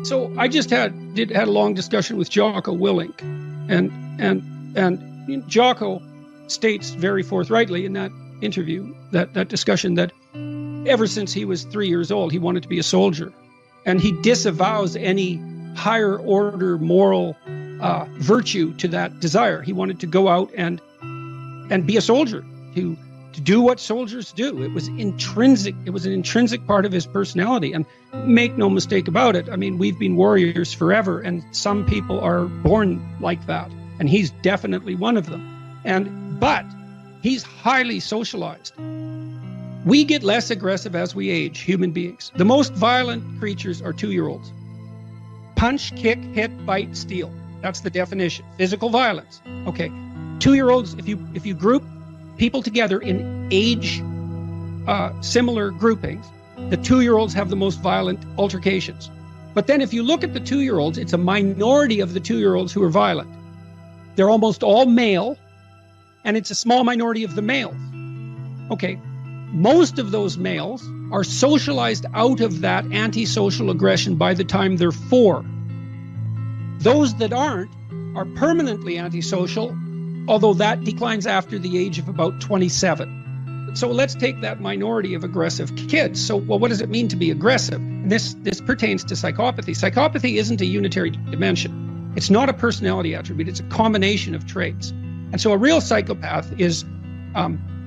So I just had a long discussion with Jocko Willink, and Jocko states very forthrightly in that interview, that discussion, that ever since he was 3 years old, he wanted to be a soldier, and he disavows any higher order moral virtue to that desire. He wanted to go out and be a soldier, to do what soldiers do. It was intrinsic. It was an intrinsic part of his personality. And make no mistake about it, I mean, we've been warriors forever, and some people are born like that. And he's definitely one of them. But he's highly socialized. We get less aggressive as we age, human beings. The most violent creatures are 2-year-olds. Punch, kick, hit, bite, steal. That's the definition. Physical violence. Okay. 2-year-olds, if you group people together in age similar groupings, the 2-year-olds have the most violent altercations. But then if you look at the 2-year-olds, it's a minority of the 2-year-olds who are violent. They're almost all male, and it's a small minority of the males. Okay, most of those males are socialized out of that antisocial aggression by the time they're 4. Those that aren't are permanently antisocial, although that declines after the age of about 27. So let's take that minority of aggressive kids. So, well, what does it mean to be aggressive? And this pertains to psychopathy. Psychopathy isn't a unitary dimension. It's not a personality attribute. It's a combination of traits. And so a real psychopath is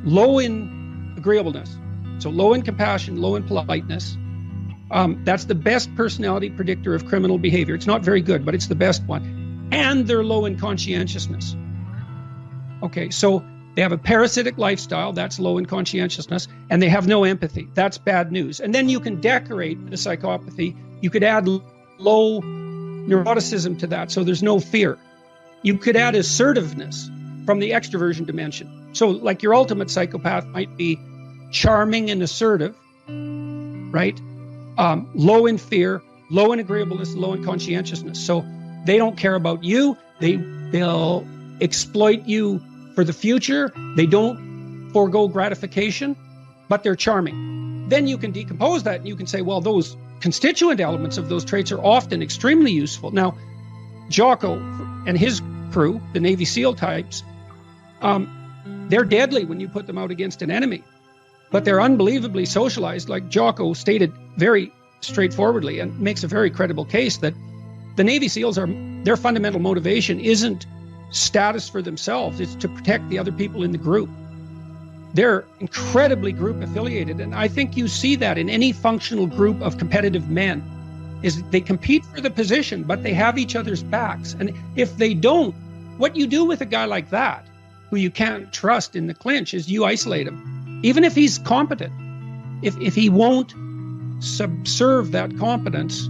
low in agreeableness. So low in compassion, low in politeness. That's the best personality predictor of criminal behavior. It's not very good, but it's the best one. And they're low in conscientiousness. Okay, so they have a parasitic lifestyle, that's low in conscientiousness, and they have no empathy. That's bad news. And then you can decorate the psychopathy. You could add low neuroticism to that, so there's no fear. You could add assertiveness from the extroversion dimension. So like your ultimate psychopath might be charming and assertive, right? Low in fear, low in agreeableness, low in conscientiousness. So they don't care about you. They'll exploit you for the future. They don't forego gratification, but they're charming. Then you can decompose that and you can say, well, those constituent elements of those traits are often extremely useful. Now, Jocko and his crew, the Navy SEAL types, they're deadly when you put them out against an enemy, but they're unbelievably socialized. Like Jocko stated very straightforwardly and makes a very credible case that the Navy SEALs their fundamental motivation isn't status for themselves, it's to protect the other people in the group. They're incredibly group affiliated, and I think you see that in any functional group of competitive men, is they compete for the position, but they have each other's backs. And if they don't, what you do with a guy like that, who you can't trust in the clinch, is you isolate him. Even if he's competent, if he won't subserve that competence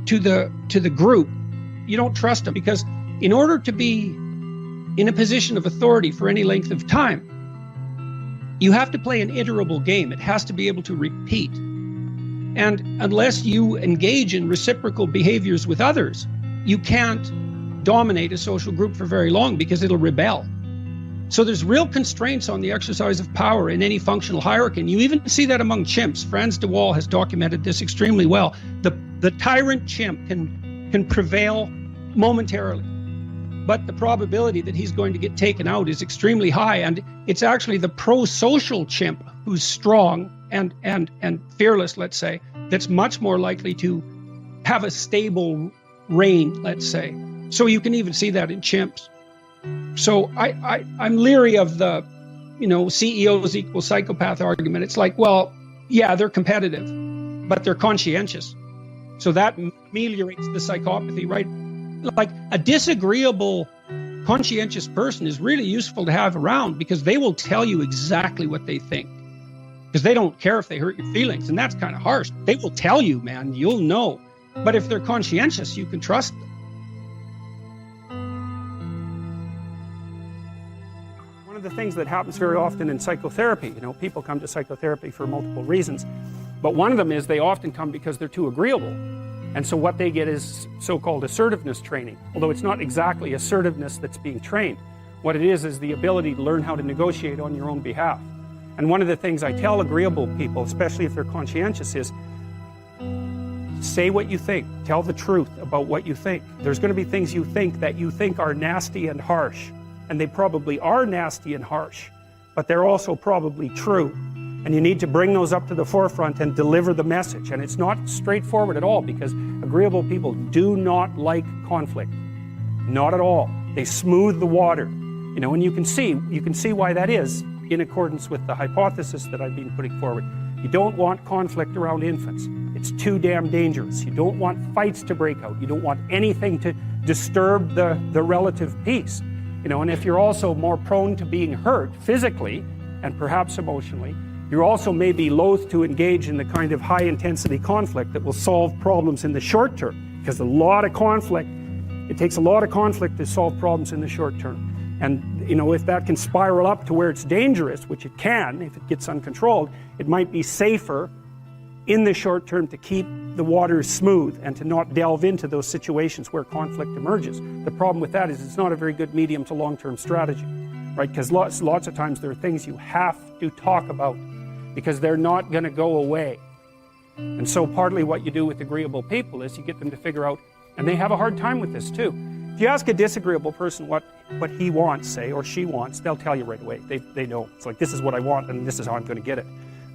to the group, you don't trust him, because in order to be in a position of authority for any length of time, you have to play an iterable game. It has to be able to repeat. And unless you engage in reciprocal behaviors with others, you can't dominate a social group for very long, because it'll rebel. So there's real constraints on the exercise of power in any functional hierarchy. And you even see that among chimps. Franz de Waal has documented this extremely well. The tyrant chimp can prevail momentarily, but the probability that he's going to get taken out is extremely high. And it's actually the pro-social chimp who's strong and fearless, let's say, that's much more likely to have a stable reign, let's say. So you can even see that in chimps. So I'm leery of the, CEOs equal psychopath argument. It's like, well, yeah, they're competitive, but they're conscientious. So that ameliorates the psychopathy, right? Like a disagreeable, conscientious person is really useful to have around, because they will tell you exactly what they think, because they don't care if they hurt your feelings. And that's kind of harsh. They will tell you, man, you'll know. But if they're conscientious, you can trust them. One of the things that happens very often in psychotherapy, people come to psychotherapy for multiple reasons, but one of them is they often come because they're too agreeable. And so what they get is so-called assertiveness training, although it's not exactly assertiveness that's being trained. What it is the ability to learn how to negotiate on your own behalf. And one of the things I tell agreeable people, especially if they're conscientious, is Say what you think. Tell the truth about what you think. There's going to be things you think that you think are nasty and harsh. And they probably are nasty and harsh. But they're also probably true. And you need to bring those up to the forefront and deliver the message. And it's not straightforward at all, because agreeable people do not like conflict. Not at all. They smooth the water. You know, and you can see why that is, in accordance with the hypothesis that I've been putting forward. You don't want conflict around infants. It's too damn dangerous. You don't want fights to break out. You don't want anything to disturb the relative peace. You know, and if you're also more prone to being hurt physically and perhaps emotionally, you're also maybe loath to engage in the kind of high-intensity conflict that will solve problems in the short term. Because it takes a lot of conflict to solve problems in the short term. And, you know, if that can spiral up to where it's dangerous, which it can if it gets uncontrolled, it might be safer in the short term to keep the waters smooth and to not delve into those situations where conflict emerges. The problem with that is it's not a very good medium to long-term strategy, right? Because lots of times there are things you have to talk about because they're not going to go away. And so partly what you do with agreeable people is you get them to figure out, and they have a hard time with this too. If you ask a disagreeable person what he wants, say, or she wants, they'll tell you right away. They know. It's like, this is what I want, and this is how I'm going to get it.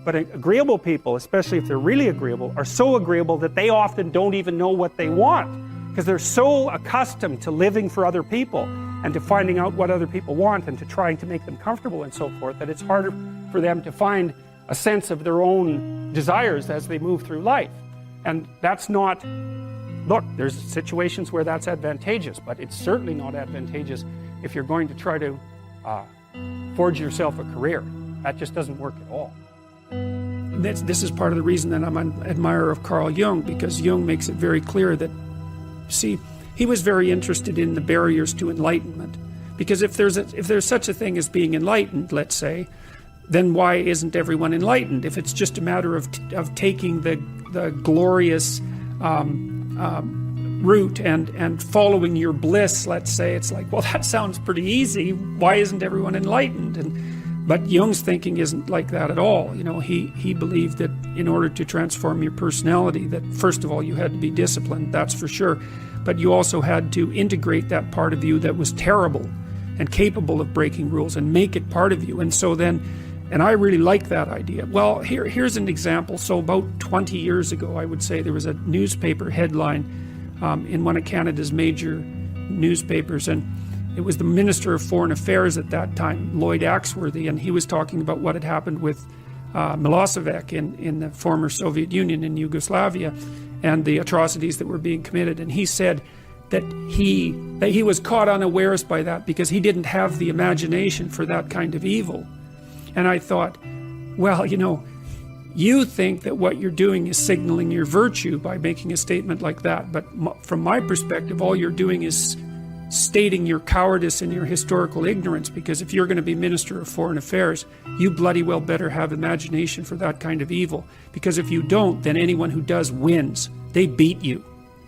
But agreeable people, especially if they're really agreeable, are so agreeable that they often don't even know what they want, because they're so accustomed to living for other people and to finding out what other people want and to trying to make them comfortable and so forth, that it's harder for them to find a sense of their own desires as they move through life. And that's not... Look, there's situations where that's advantageous, but it's certainly not advantageous if you're going to try to forge yourself a career. That just doesn't work at all. This is part of the reason that I'm an admirer of Carl Jung, because Jung makes it very clear that, see, he was very interested in the barriers to enlightenment. Because if there's such a thing as being enlightened, let's say, then why isn't everyone enlightened? If it's just a matter of taking the glorious route and following your bliss, let's say, it's like, well, that sounds pretty easy. Why isn't everyone enlightened? But Jung's thinking isn't like that at all. You know, he believed that in order to transform your personality, that first of all you had to be disciplined, that's for sure, but you also had to integrate that part of you that was terrible and capable of breaking rules and make it part of you. And so then, and I really like that idea. Well, here's an example. So about 20 years ago, I would say, there was a newspaper headline in one of Canada's major newspapers, and it was the Minister of Foreign Affairs at that time, Lloyd Axworthy, and he was talking about what had happened with Milosevic in the former Soviet Union in Yugoslavia and the atrocities that were being committed. And he said that he was caught unawares by that because he didn't have the imagination for that kind of evil. And I thought, well, you know, you think that what you're doing is signaling your virtue by making a statement like that, but from my perspective, all you're doing is stating your cowardice and your historical ignorance, because if you're going to be Minister of Foreign Affairs, you bloody well better have imagination for that kind of evil, because if you don't, then anyone who does wins. They beat you.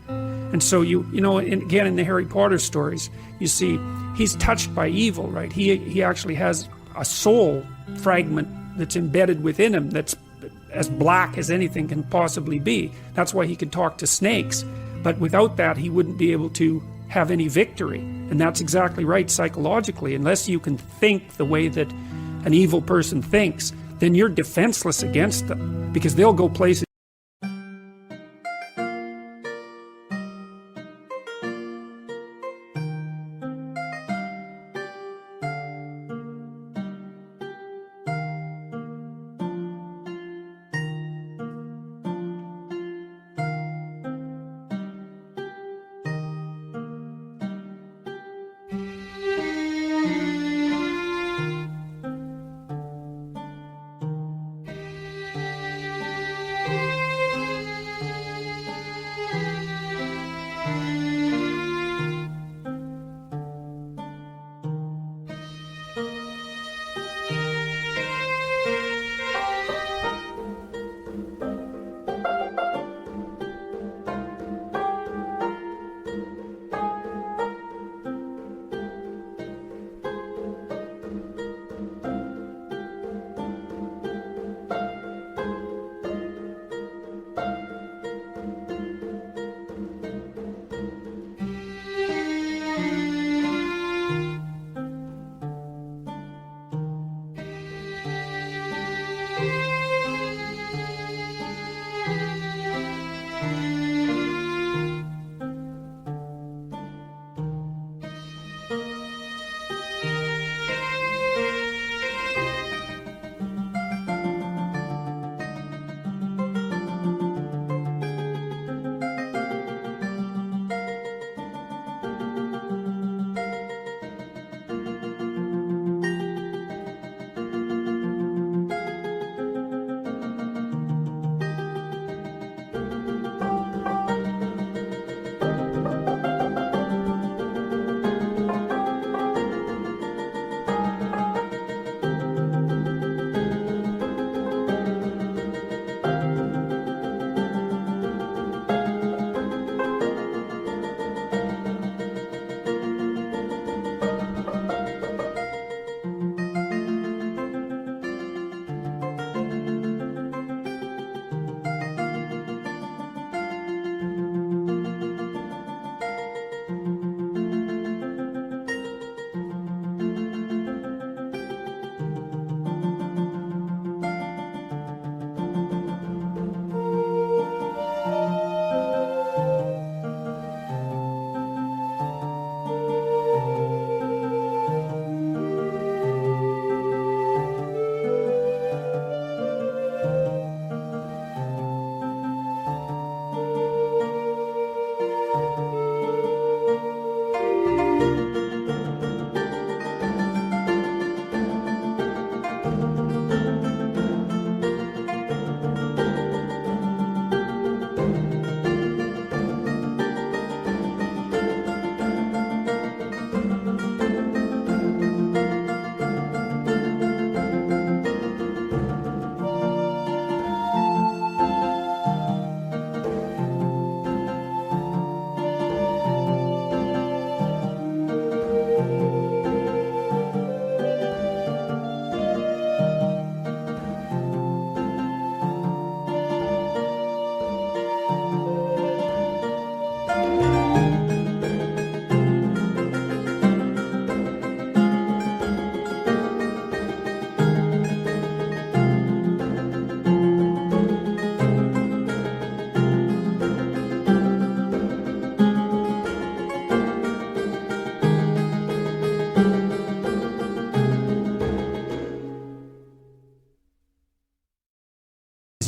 And so you know, and again, in the Harry Potter stories, you see he's touched by evil, right? He actually has a soul fragment that's embedded within him that's as black as anything can possibly be. That's why he can talk to snakes. But without that, he wouldn't be able to have any victory. And that's exactly right psychologically. Unless you can think the way that an evil person thinks, then you're defenseless against them, because they'll go places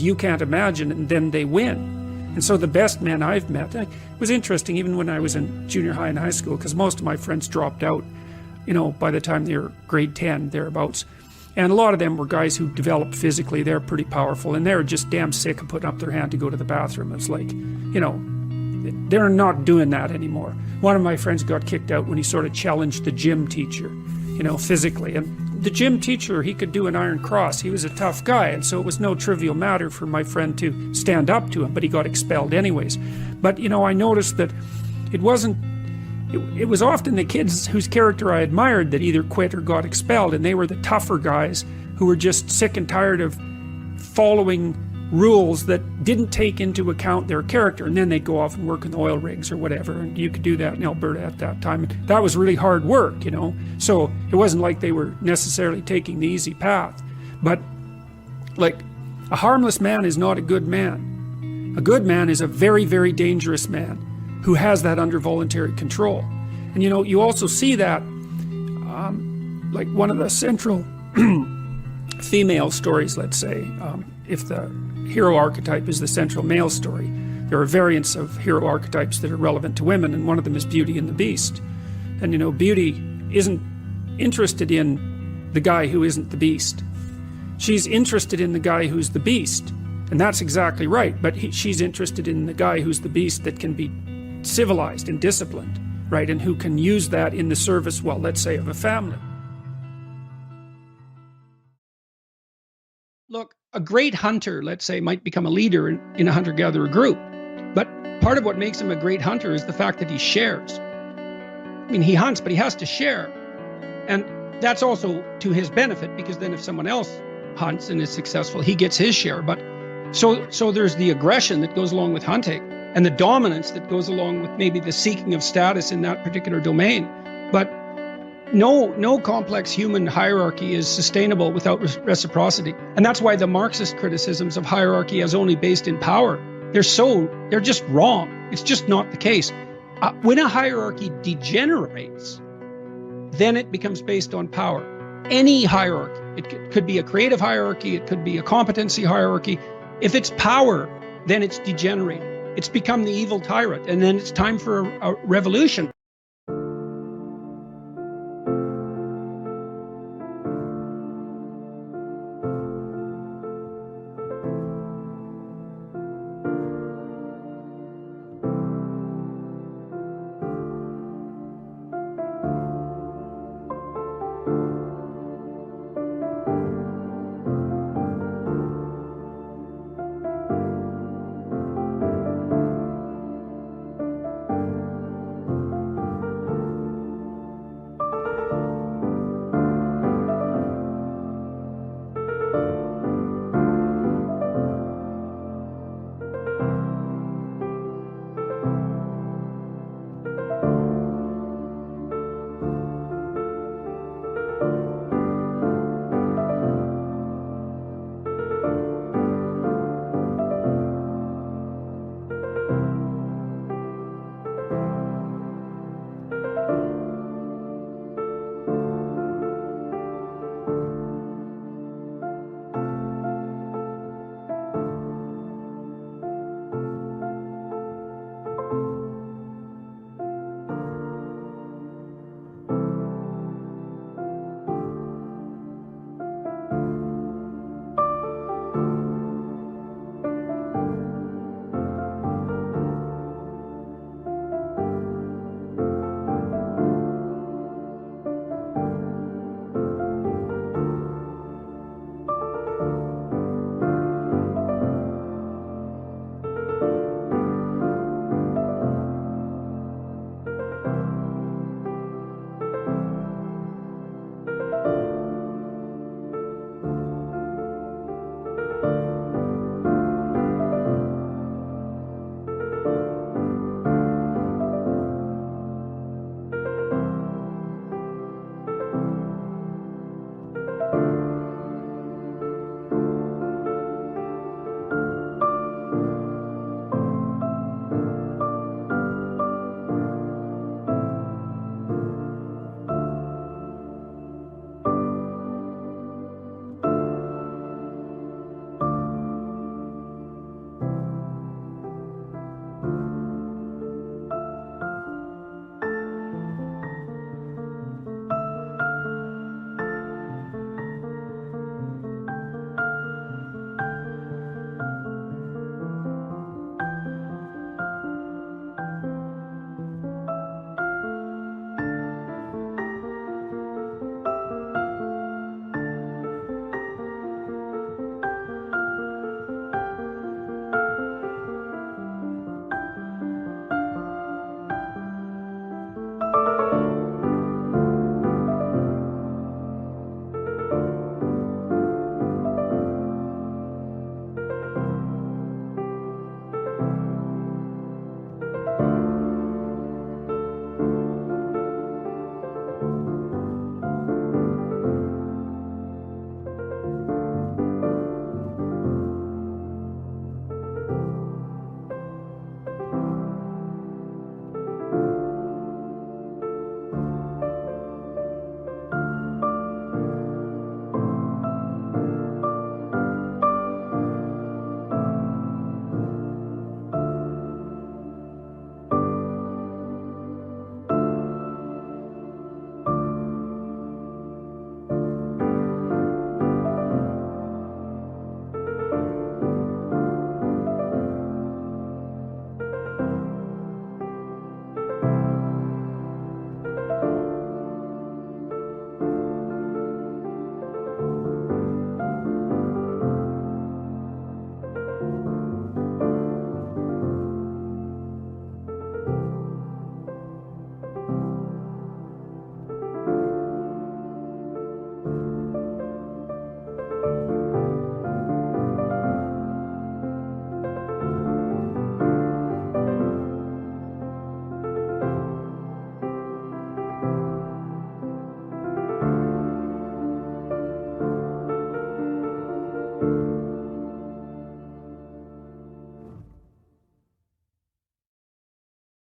you can't imagine, and then they win. And so the best men I've met, it was interesting even when I was in junior high and high school, because most of my friends dropped out, you know, by the time they were grade 10, thereabouts. And a lot of them were guys who developed physically. They're pretty powerful, and they're just damn sick of putting up their hand to go to the bathroom. It's like, you know, they're not doing that anymore. One of my friends got kicked out when he sort of challenged the gym teacher, you know, physically. And the gym teacher, he could do an iron cross. He was a tough guy, and so it was no trivial matter for my friend to stand up to him, but he got expelled anyways. But, you know, I noticed that it wasn't, it was often the kids whose character I admired that either quit or got expelled, and they were the tougher guys who were just sick and tired of following rules that didn't take into account their character, and then they'd go off and work in the oil rigs or whatever, and you could do that in Alberta at that time. And that was really hard work, you know, so it wasn't like they were necessarily taking the easy path. But like, a harmless man is not a good man. A good man is a very, very dangerous man who has that under voluntary control. And you know, you also see that like one of the central female stories, let's say, if the hero archetype is the central male story, there are variants of hero archetypes that are relevant to women, and one of them is Beauty and the Beast. And you know, Beauty isn't interested in the guy who isn't the beast. She's interested in the guy who's the beast, and that's exactly right, but she's interested in the guy who's the beast that can be civilized and disciplined, right, and who can use that in the service, well, let's say, of a family. Look, a great hunter, let's say, might become a leader in a hunter-gatherer group. But part of what makes him a great hunter is the fact that he shares. I mean, he hunts, but he has to share. And that's also to his benefit, because then if someone else hunts and is successful, he gets his share. But so there's the aggression that goes along with hunting, and the dominance that goes along with maybe the seeking of status in that particular domain. But no complex human hierarchy is sustainable without reciprocity. And that's why the Marxist criticisms of hierarchy as only based in power, they're just wrong. It's just not the case. When a hierarchy degenerates, then it becomes based on power. Any hierarchy, it could be a creative hierarchy, it could be a competency hierarchy. If it's power, then it's degenerated. It's become the evil tyrant, and then it's time for a revolution.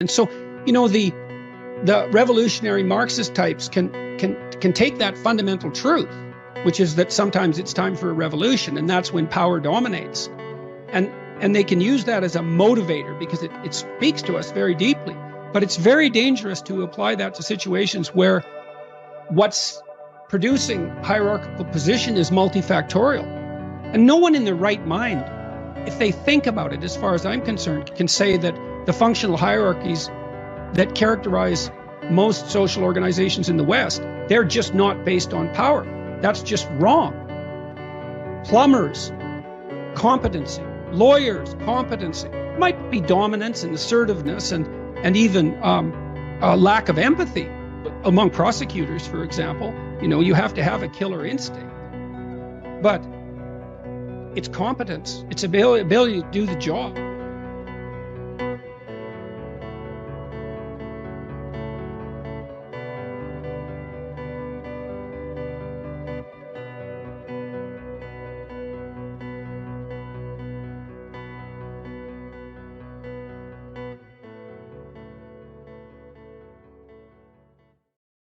And so, the revolutionary Marxist types can take that fundamental truth, which is that sometimes it's time for a revolution, and that's when power dominates. And they can use that as a motivator because it speaks to us very deeply. But it's very dangerous to apply that to situations where what's producing hierarchical position is multifactorial. And no one in their right mind, if they think about it, as far as I'm concerned, can say that the functional hierarchies that characterize most social organizations in the West, they're just not based on power. That's just wrong. Plumbers, competency. Lawyers, competency. Might be dominance and assertiveness and even a lack of empathy among prosecutors, for example. You have to have a killer instinct. But it's competence. It's ability to do the job.